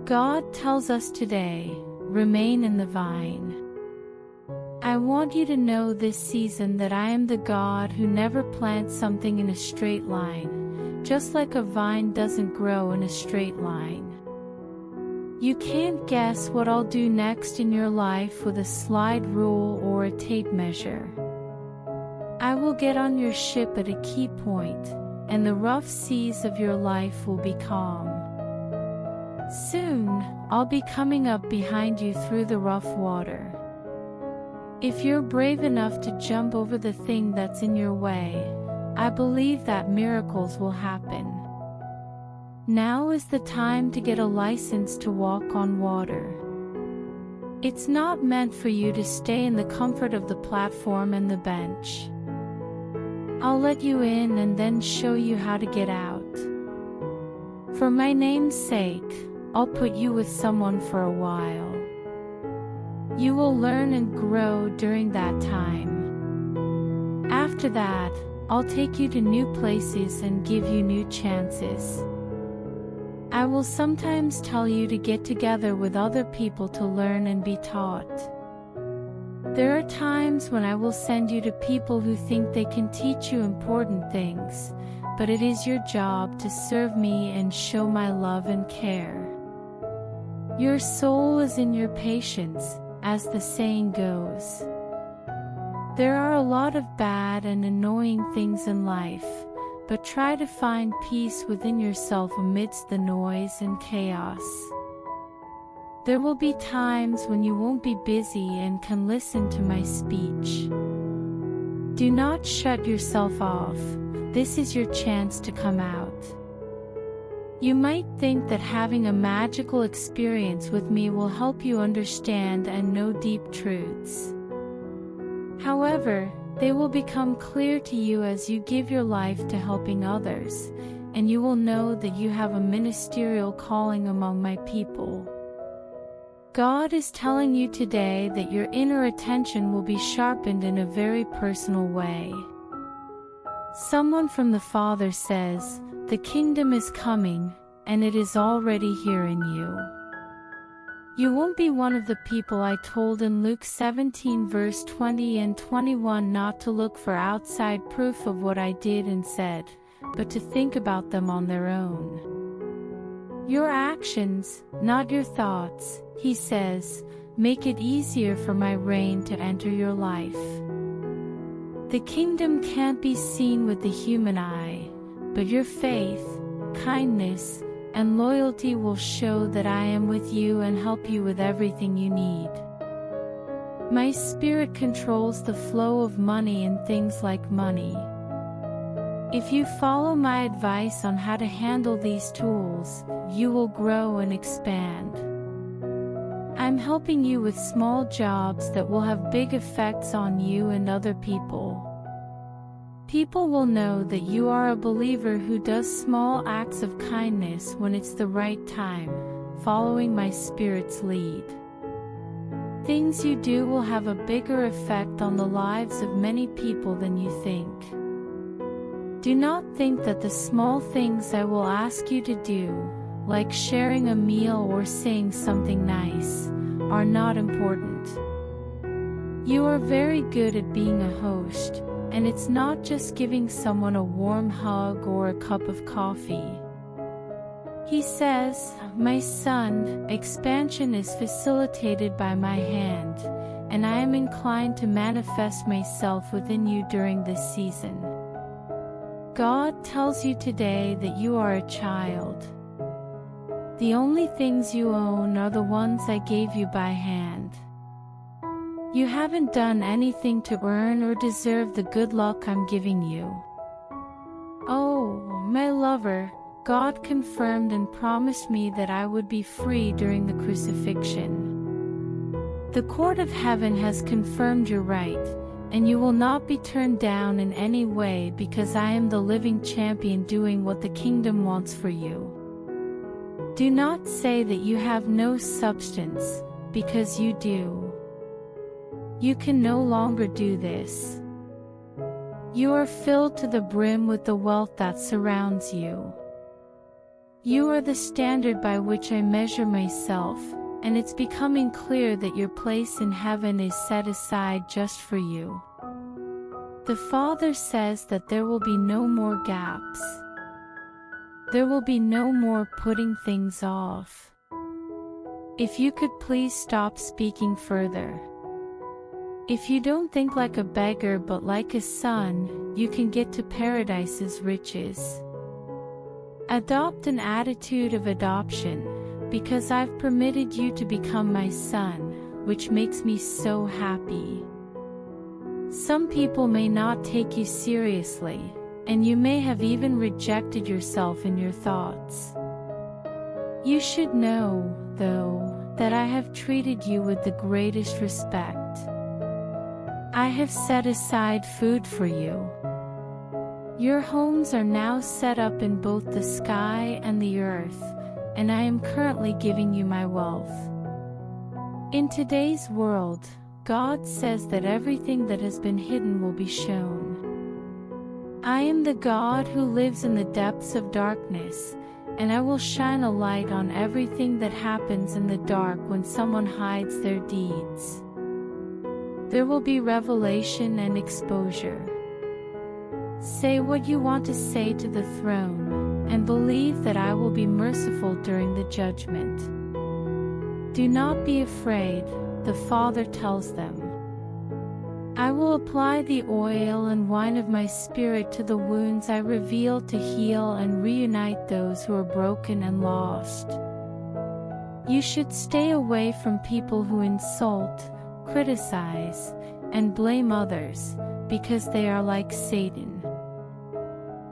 God tells us today, remain in the vine. I want you to know this season that I am the God who never plants something in a straight line, just like a vine doesn't grow in a straight line. You can't guess what I'll do next in your life with a slide rule or a tape measure. I will get on your ship at a key point, and the rough seas of your life will be calm. Soon, I'll be coming up behind you through the rough water. If you're brave enough to jump over the thing that's in your way, I believe that miracles will happen. Now is the time to get a license to walk on water. It's not meant for you to stay in the comfort of the platform and the bench. I'll let you in and then show you how to get out. For my name's sake, I'll put you with someone for a while. You will learn and grow during that time. After that, I'll take you to new places and give you new chances. I will sometimes tell you to get together with other people to learn and be taught. There are times when I will send you to people who think they can teach you important things, but it is your job to serve me and show my love and care. Your soul is in your patience, as the saying goes. There are a lot of bad and annoying things in life, but try to find peace within yourself amidst the noise and chaos. There will be times when you won't be busy and can listen to my speech. Do not shut yourself off. This is your chance to come out. You might think that having a magical experience with me will help you understand and know deep truths. However, they will become clear to you as you give your life to helping others, and you will know that you have a ministerial calling among my people. God is telling you today that your inner attention will be sharpened in a very personal way. Someone from the Father says, "The kingdom is coming, and it is already here in you." You won't be one of the people I told in Luke 17 verse 20 and 21 not to look for outside proof of what I did and said, but to think about them on their own. Your actions, not your thoughts, he says, make it easier for my reign to enter your life. The kingdom can't be seen with the human eye, but your faith, kindness, and loyalty will show that I am with you and help you with everything you need. My spirit controls the flow of money and things like money. If you follow my advice on how to handle these tools, you will grow and expand. I'm helping you with small jobs that will have big effects on you and other people. People will know that you are a believer who does small acts of kindness when it's the right time, following my Spirit's lead. Things you do will have a bigger effect on the lives of many people than you think. Do not think that the small things I will ask you to do, like sharing a meal or saying something nice, are not important. You are very good at being a host, and it's not just giving someone a warm hug or a cup of coffee. He says, "My son, expansion is facilitated by my hand, and I am inclined to manifest myself within you during this season." God tells you today that you are a child. The only things you own are the ones I gave you by hand. You haven't done anything to earn or deserve the good luck I'm giving you. Oh, my lover, God confirmed and promised me that I would be free during the crucifixion. The court of heaven has confirmed your right, and you will not be turned down in any way because I am the living champion doing what the kingdom wants for you. Do not say that you have no substance, because you do. You can no longer do this. You are filled to the brim with the wealth that surrounds you. You are the standard by which I measure myself, and it's becoming clear that your place in heaven is set aside just for you. The Father says that there will be no more gaps. There will be no more putting things off. If you could please stop speaking further. If you don't think like a beggar but like a son, you can get to paradise's riches. Adopt an attitude of adoption, because I've permitted you to become my son, which makes me so happy. Some people may not take you seriously, and you may have even rejected yourself in your thoughts. You should know, though, that I have treated you with the greatest respect. I have set aside food for you. Your homes are now set up in both the sky and the earth, and I am currently giving you my wealth. In today's world, God says that everything that has been hidden will be shown. I am the God who lives in the depths of darkness, and I will shine a light on everything that happens in the dark when someone hides their deeds. There will be revelation and exposure. Say what you want to say to the throne, and believe that I will be merciful during the judgment. Do not be afraid, the Father tells them. I will apply the oil and wine of my Spirit to the wounds I reveal to heal and reunite those who are broken and lost. You should stay away from people who insult, criticize, and blame others, because they are like Satan.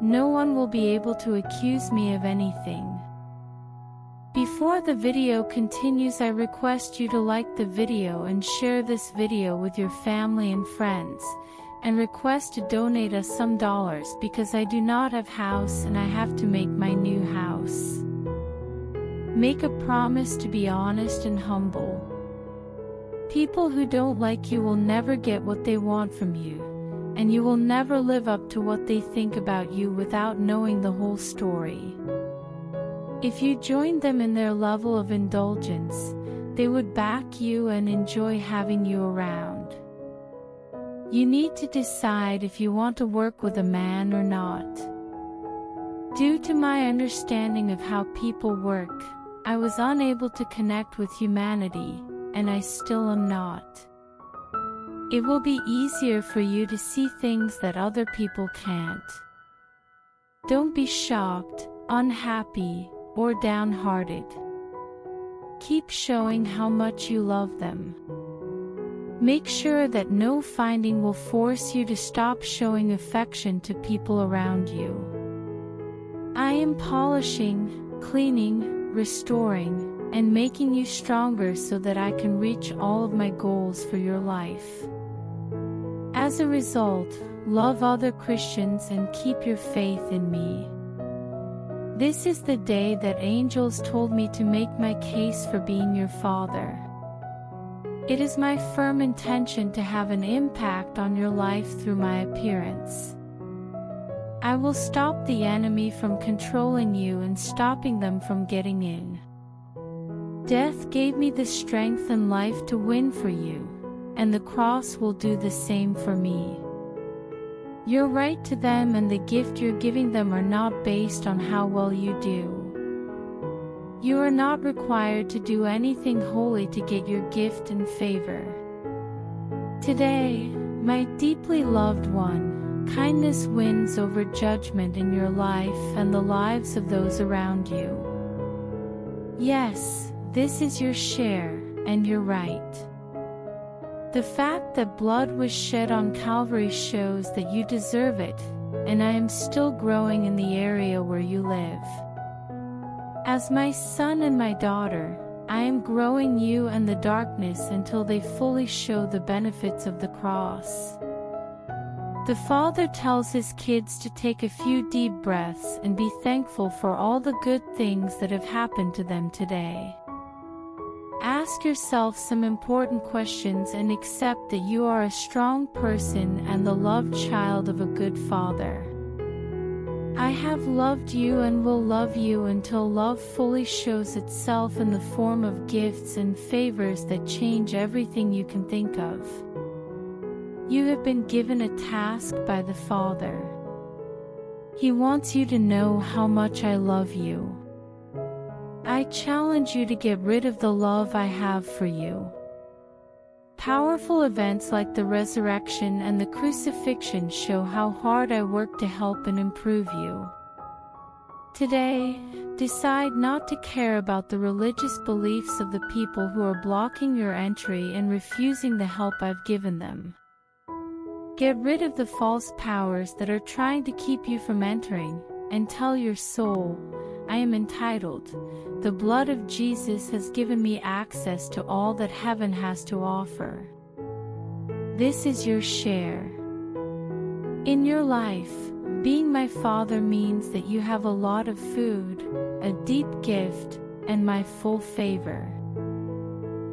No one will be able to accuse me of anything. Before the video continues, I request you to like the video and share this video with your family and friends, and request to donate us some dollars because I do not have house and I have to make my new house. Make a promise to be honest and humble. People who don't like you will never get what they want from you, and you will never live up to what they think about you without knowing the whole story. If you joined them in their level of indulgence, they would back you and enjoy having you around. You need to decide if you want to work with a man or not. Due to my understanding of how people work, I was unable to connect with humanity, and I still am not. It will be easier for you to see things that other people can't. Don't be shocked, unhappy, or downhearted. Keep showing how much you love them. Make sure that no finding will force you to stop showing affection to people around you. I am polishing, cleaning, restoring, and making you stronger so that I can reach all of my goals for your life. As a result, love other Christians and keep your faith in me. This is the day that angels told me to make my case for being your father. It is my firm intention to have an impact on your life through my appearance. I will stop the enemy from controlling you and stopping them from getting in. Death gave me the strength and life to win for you, and the cross will do the same for me. Your right to them and the gift you're giving them are not based on how well you do. You are not required to do anything holy to get your gift and favor. Today, my deeply loved one, kindness wins over judgment in your life and the lives of those around you. Yes, this is your share, and you're right. The fact that blood was shed on Calvary shows that you deserve it, and I am still growing in the area where you live. As my son and my daughter, I am growing you and the darkness until they fully show the benefits of the cross. The Father tells his kids to take a few deep breaths and be thankful for all the good things that have happened to them today. Ask yourself some important questions and accept that you are a strong person and the loved child of a good father. I have loved you and will love you until love fully shows itself in the form of gifts and favors that change everything you can think of. You have been given a task by the Father. He wants you to know how much I love you. I challenge you to get rid of the love I have for you. Powerful events like the resurrection and the crucifixion show how hard I work to help and improve you. Today, decide not to care about the religious beliefs of the people who are blocking your entry and refusing the help I've given them. Get rid of the false powers that are trying to keep you from entering, and tell your soul, I am entitled. The blood of Jesus has given me access to all that heaven has to offer. This is your share. In your life, being my Father means that you have a lot of food, a deep gift, and my full favor.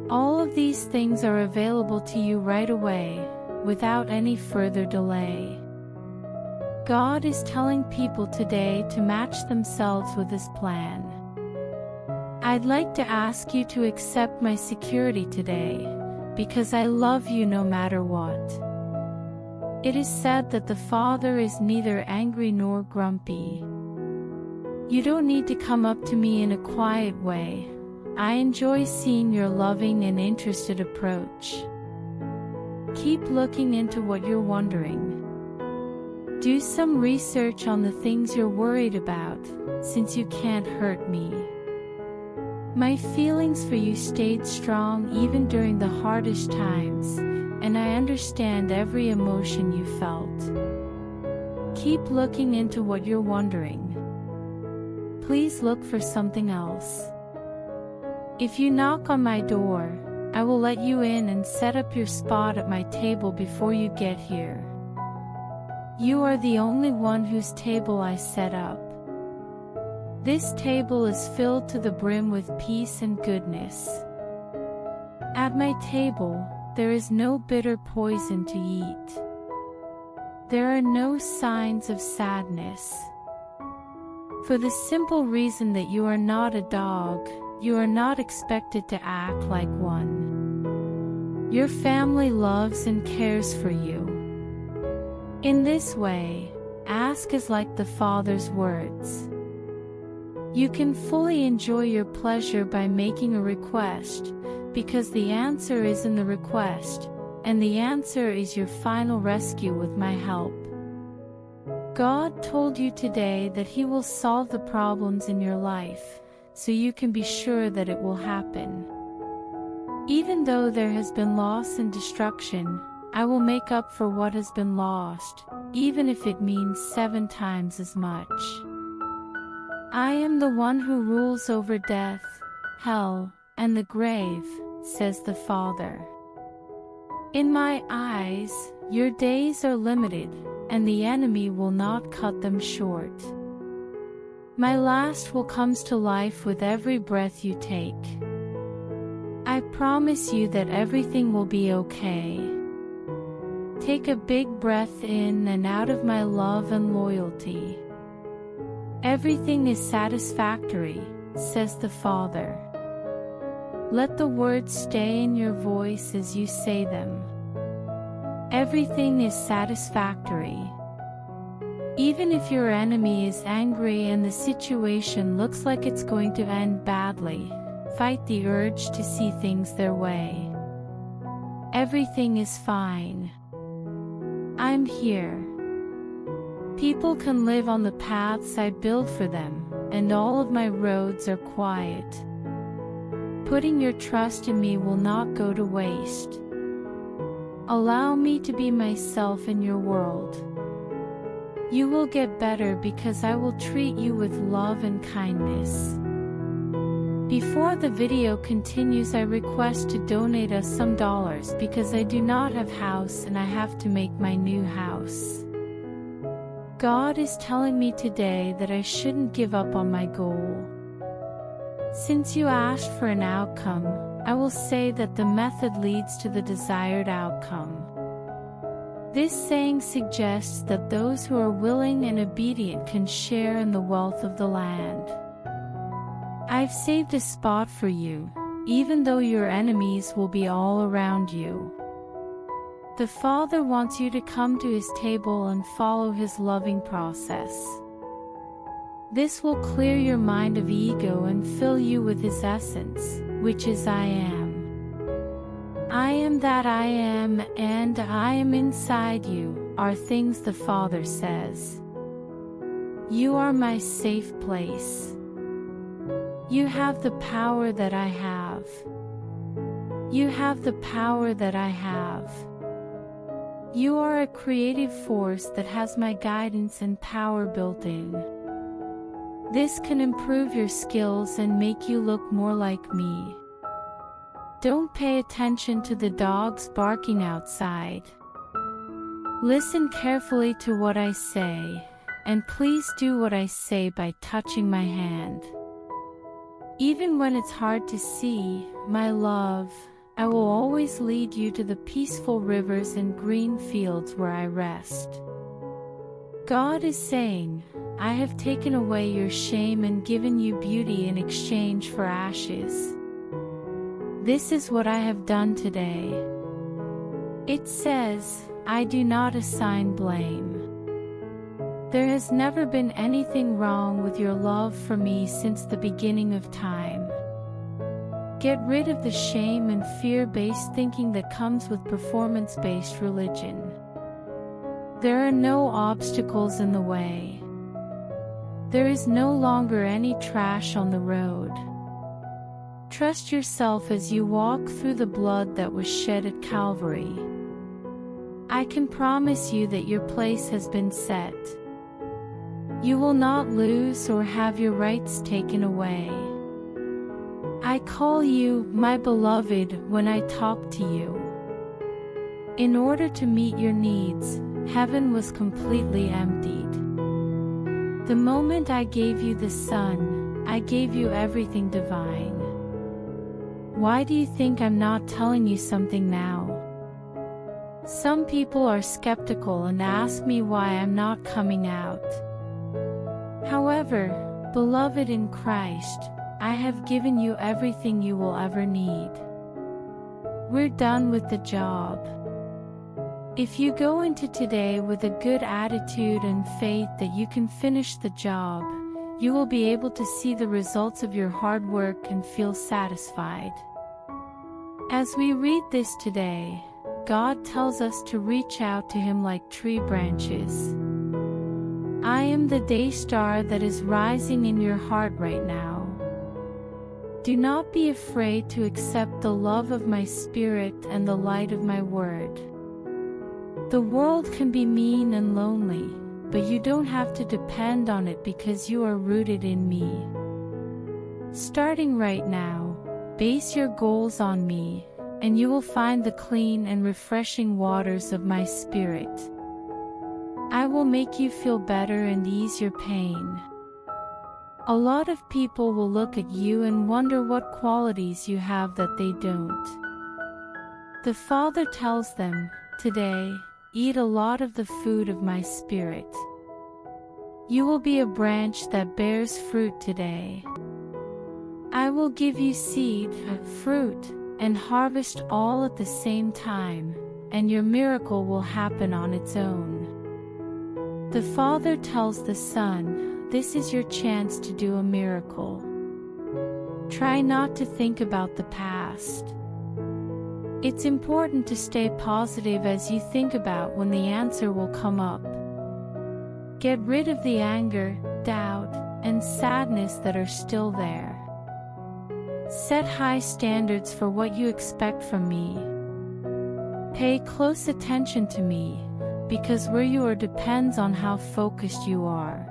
All of these things are available to you right away, without any further delay. God is telling people today to match themselves with His plan. I'd like to ask you to accept my security today, because I love you no matter what. It is said that the Father is neither angry nor grumpy. You don't need to come up to me in a quiet way. I enjoy seeing your loving and interested approach. Keep looking into what you're wondering. Do some research on the things you're worried about, since you can't hurt me. My feelings for you stayed strong even during the hardest times, and I understand every emotion you felt. Keep looking into what you're wondering. Please look for something else. If you knock on my door, I will let you in and set up your spot at my table before you get here. You are the only one whose table I set up. This table is filled to the brim with peace and goodness. At my table, there is no bitter poison to eat. There are no signs of sadness. For the simple reason that you are not a dog, you are not expected to act like one. Your family loves and cares for you. In this way, ask is like the Father's words. You can fully enjoy your pleasure by making a request, because the answer is in the request, and the answer is your final rescue with my help. God told you today that He will solve the problems in your life, so you can be sure that it will happen. Even though there has been loss and destruction, I will make up for what has been lost, even if it means 7 times as much. I am the one who rules over death, hell, and the grave, says the Father. In my eyes, your days are limited, and the enemy will not cut them short. My last will come to life with every breath you take. I promise you that everything will be okay. Take a big breath in and out of my love and loyalty. Everything is satisfactory, says the Father. Let the words stay in your voice as you say them. Everything is satisfactory. Even if your enemy is angry and the situation looks like it's going to end badly, fight the urge to see things their way. Everything is fine. I'm here. People can live on the paths I build for them, and all of my roads are quiet. Putting your trust in me will not go to waste. Allow me to be myself in your world. You will get better because I will treat you with love and kindness. Before the video continues, I request to donate us some dollars because I do not have house and I have to make my new house. God is telling me today that I shouldn't give up on my goal. Since you asked for an outcome, I will say that the method leads to the desired outcome. This saying suggests that those who are willing and obedient can share in the wealth of the land. I've saved a spot for you, even though your enemies will be all around you. The Father wants you to come to His table and follow His loving process. This will clear your mind of ego and fill you with His essence, which is I am. I am that I am, and I am inside you, are things the Father says. You are my safe place. You have the power that I have. You have the power that I have. You are a creative force that has my guidance and power built in. This can improve your skills and make you look more like me. Don't pay attention to the dogs barking outside. Listen carefully to what I say, and please do what I say by touching my hand. Even when it's hard to see, my love, I will always lead you to the peaceful rivers and green fields where I rest. God is saying, I have taken away your shame and given you beauty in exchange for ashes. This is what I have done today. It says, I do not assign blame. There has never been anything wrong with your love for me since the beginning of time. Get rid of the shame and fear-based thinking that comes with performance-based religion. There are no obstacles in the way. There is no longer any trash on the road. Trust yourself as you walk through the blood that was shed at Calvary. I can promise you that your place has been set. You will not lose or have your rights taken away. I call you my beloved when I talk to you. In order to meet your needs, heaven was completely emptied. The moment I gave you the sun, I gave you everything divine. Why do you think I'm not telling you something now? Some people are skeptical and ask me why I'm not coming out. However, beloved in Christ, I have given you everything you will ever need. We're done with the job. If you go into today with a good attitude and faith that you can finish the job, you will be able to see the results of your hard work and feel satisfied. As we read this today, God tells us to reach out to Him like tree branches. I am the day star that is rising in your heart right now. Do not be afraid to accept the love of my Spirit and the light of my word. The world can be mean and lonely, but you don't have to depend on it because you are rooted in me. Starting right now, base your goals on me, and you will find the clean and refreshing waters of my Spirit. I will make you feel better and ease your pain. A lot of people will look at you and wonder what qualities you have that they don't. The Father tells them, today, eat a lot of the food of my Spirit. You will be a branch that bears fruit today. I will give you seed, fruit, and harvest all at the same time, and your miracle will happen on its own. The Father tells the Son, this is your chance to do a miracle. Try not to think about the past. It's important to stay positive as you think about when the answer will come up. Get rid of the anger, doubt, and sadness that are still there. Set high standards for what you expect from me. Pay close attention to me, because where you are depends on how focused you are.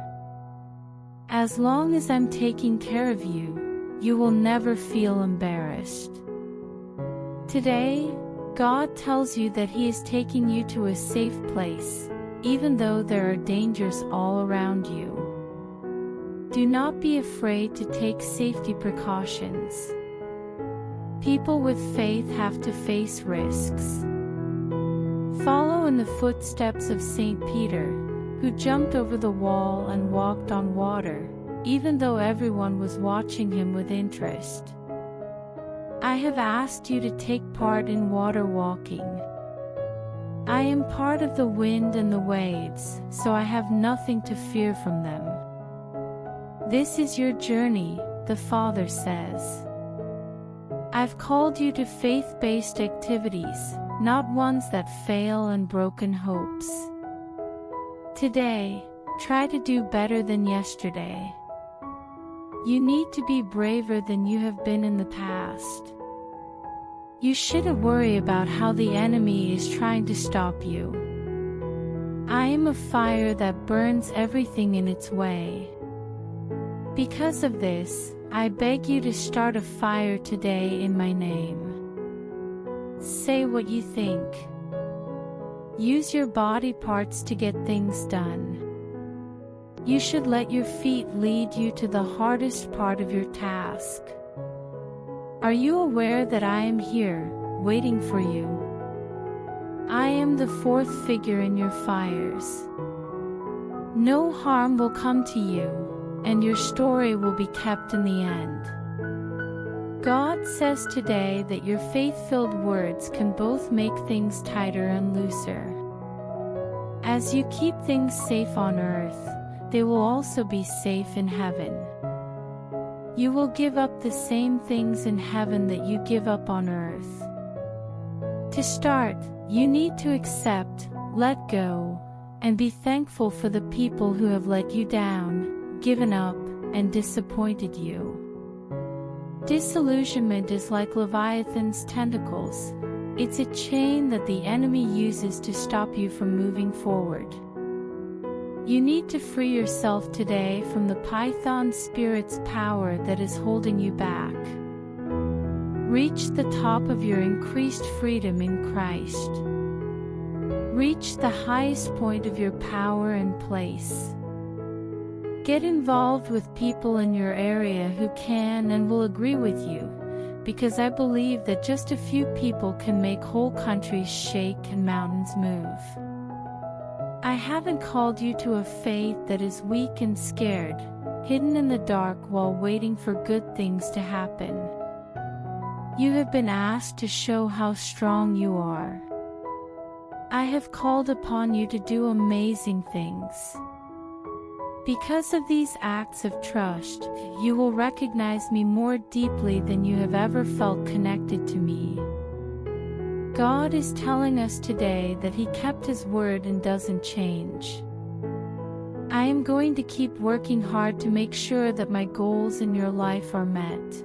As long as I'm taking care of you, you will never feel embarrassed. Today, God tells you that He is taking you to a safe place, even though there are dangers all around you. Do not be afraid to take safety precautions. People with faith have to face risks. Follow in the footsteps of St. Peter, who jumped over the wall and walked on water, even though everyone was watching him with interest. I have asked you to take part in water walking. I am part of the wind and the waves, so I have nothing to fear from them. This is your journey, the Father says. I've called you to faith-based activities, not ones that fail and broken hopes. Today, try to do better than yesterday. You need to be braver than you have been in the past. You shouldn't worry about how the enemy is trying to stop you. I am a fire that burns everything in its way. Because of this, I beg you to start a fire today in my name. Say what you think. Use your body parts to get things done. You should let your feet lead you to the hardest part of your task. Are you aware that I am here, waiting for you? I am the fourth figure in your fires. No harm will come to you, and your story will be kept in the end. God says today that your faith-filled words can both make things tighter and looser. As you keep things safe on earth, they will also be safe in heaven. You will give up the same things in heaven that you give up on earth. To start, you need to accept, let go, and be thankful for the people who have let you down, given up, and disappointed you. Disillusionment is like Leviathan's tentacles. It's a chain that the enemy uses to stop you from moving forward. You need to free yourself today from the Python spirit's power that is holding you back. Reach the top of your increased freedom in Christ. Reach the highest point of your power and place. Get involved with people in your area who can and will agree with you, because I believe that just a few people can make whole countries shake and mountains move. I haven't called you to a faith that is weak and scared, hidden in the dark while waiting for good things to happen. You have been asked to show how strong you are. I have called upon you to do amazing things. Because of these acts of trust, you will recognize me more deeply than you have ever felt connected to me. God is telling us today that He kept His word and doesn't change. I am going to keep working hard to make sure that my goals in your life are met.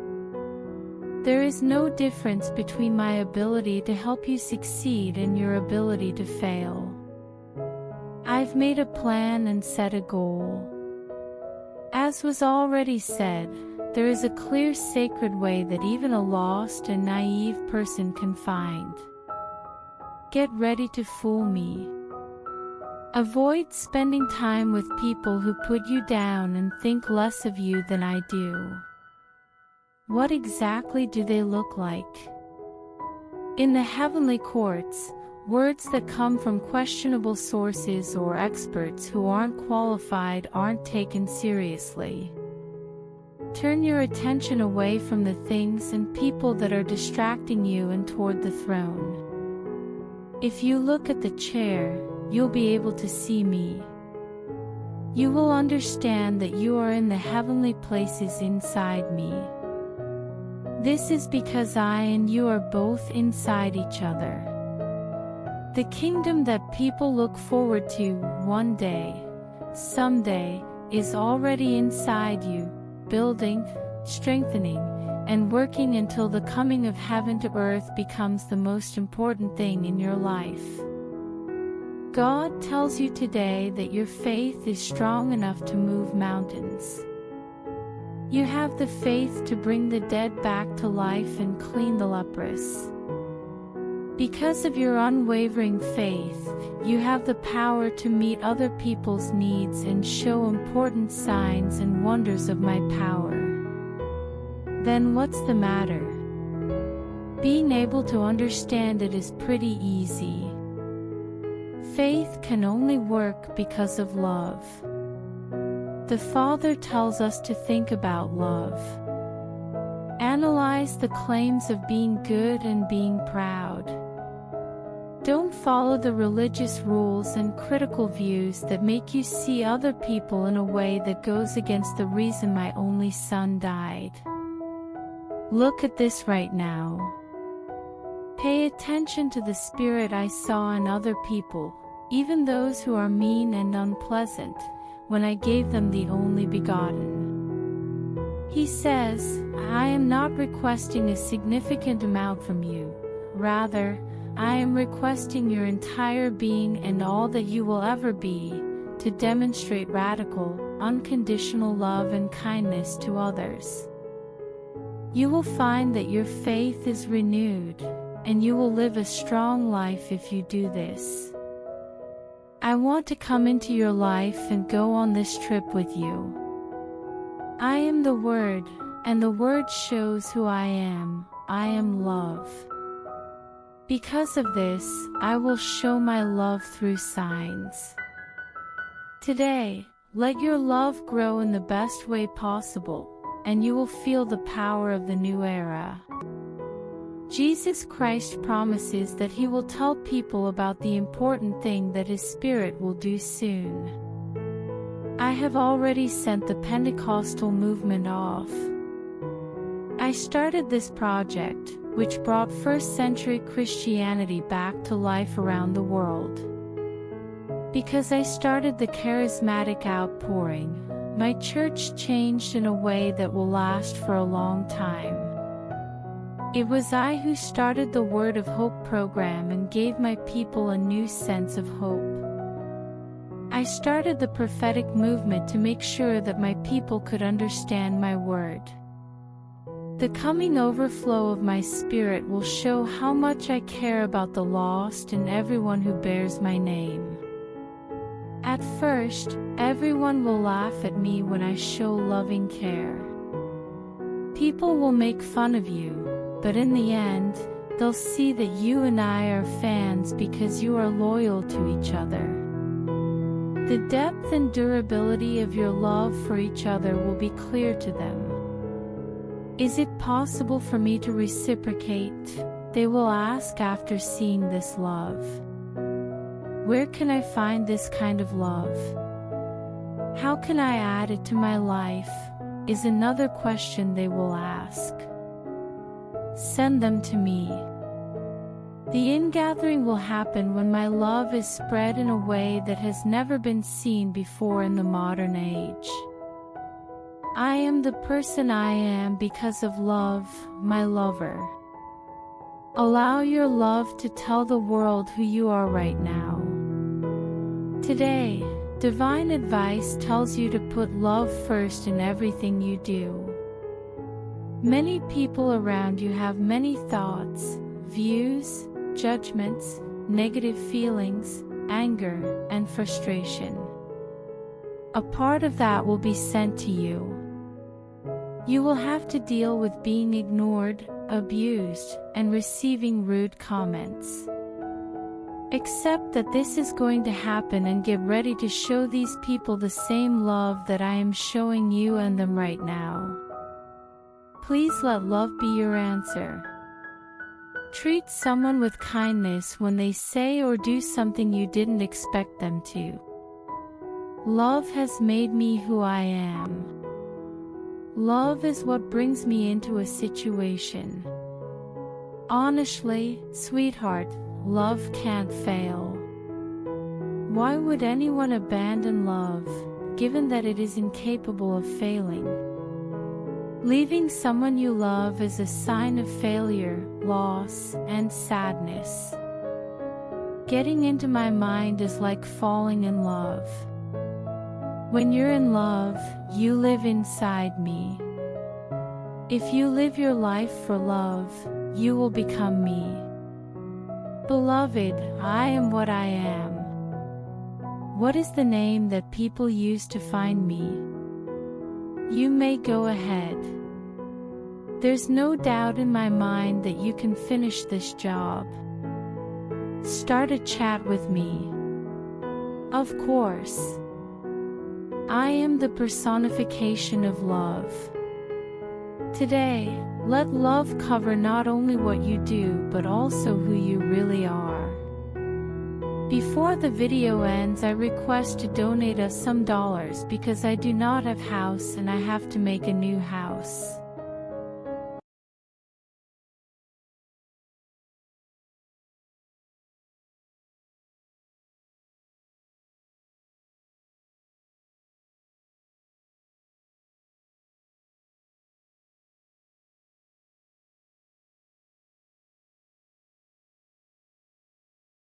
There is no difference between my ability to help you succeed and your ability to fail. I've made a plan and set a goal. As was already said, there is a clear sacred way that even a lost and naive person can find. Get ready to fool me. Avoid spending time with people who put you down and think less of you than I do. What exactly do they look like? In the heavenly courts, words that come from questionable sources or experts who aren't qualified aren't taken seriously. Turn your attention away from the things and people that are distracting you and toward the throne. If you look at the chair, you'll be able to see me. You will understand that you are in the heavenly places inside me. This is because I and you are both inside each other. The kingdom that people look forward to one day, someday, is already inside you, building, strengthening, and working until the coming of heaven to earth becomes the most important thing in your life. God tells you today that your faith is strong enough to move mountains. You have the faith to bring the dead back to life and clean the leprous. Because of your unwavering faith, you have the power to meet other people's needs and show important signs and wonders of my power. Then what's the matter? Being able to understand it is pretty easy. faith can only work because of love. The Father tells us to think about love. Analyze the claims of being good and being proud. Don't follow the religious rules and critical views that make you see other people in a way that goes against the reason my only son died. Look at this right now. Pay attention to the spirit I saw in other people, even those who are mean and unpleasant, when I gave them the only begotten. He says, I am not requesting a significant amount from you. Rather, I am requesting your entire being and all that you will ever be, to demonstrate radical, unconditional love and kindness to others. You will find that your faith is renewed, and you will live a strong life if you do this. I want to come into your life and go on this trip with you. I am the Word, and the Word shows who I am. I am love. Because of this, I will show my love through signs. Today, let your love grow in the best way possible, and you will feel the power of the new era. Jesus Christ promises that He will tell people about the important thing that His Spirit will do soon. I have already sent the Pentecostal movement off. I started this project, which brought first-century Christianity back to life around the world. Because I started the charismatic outpouring, my church changed in a way that will last for a long time. It was I who started the Word of Hope program and gave my people a new sense of hope. I started the prophetic movement to make sure that my people could understand my word. The coming overflow of my spirit will show how much I care about the lost and everyone who bears my name. At first, everyone will laugh at me when I show loving care. People will make fun of you, but in the end, they'll see that you and I are fans because you are loyal to each other. The depth and durability of your love for each other will be clear to them. Is it possible for me to reciprocate? They will ask after seeing this love. Where can I find this kind of love? How can I add it to my life? Is another question they will ask. Send them to me. The ingathering will happen when my love is spread in a way that has never been seen before in the modern age. I am the person I am because of love, my lover. Allow your love to tell the world who you are right now. Today, divine advice tells you to put love first in everything you do. Many people around you have many thoughts, views, judgments, negative feelings, anger, and frustration. A part of that will be sent to you. You will have to deal with being ignored, abused, and receiving rude comments. Accept that this is going to happen and get ready to show these people the same love that I am showing you and them right now. Please let love be your answer. Treat someone with kindness when they say or do something you didn't expect them to. Love has made me who I am. Love is what brings me into a situation. Honestly, sweetheart, love can't fail. Why would anyone abandon love, given that it is incapable of failing? Leaving someone you love is a sign of failure, loss, and sadness. Getting into my mind is like falling in love. When you're in love, you live inside me. If you live your life for love, you will become me. Beloved, I am what I am. What is the name that people use to find me? You may go ahead. There's no doubt in my mind that you can finish this job. Start a chat with me. Of course. I am the personification of love. Today, let love cover not only what you do but also who you really are. Before the video ends, I request to donate us some dollars because I do not have house and I have to make a new house.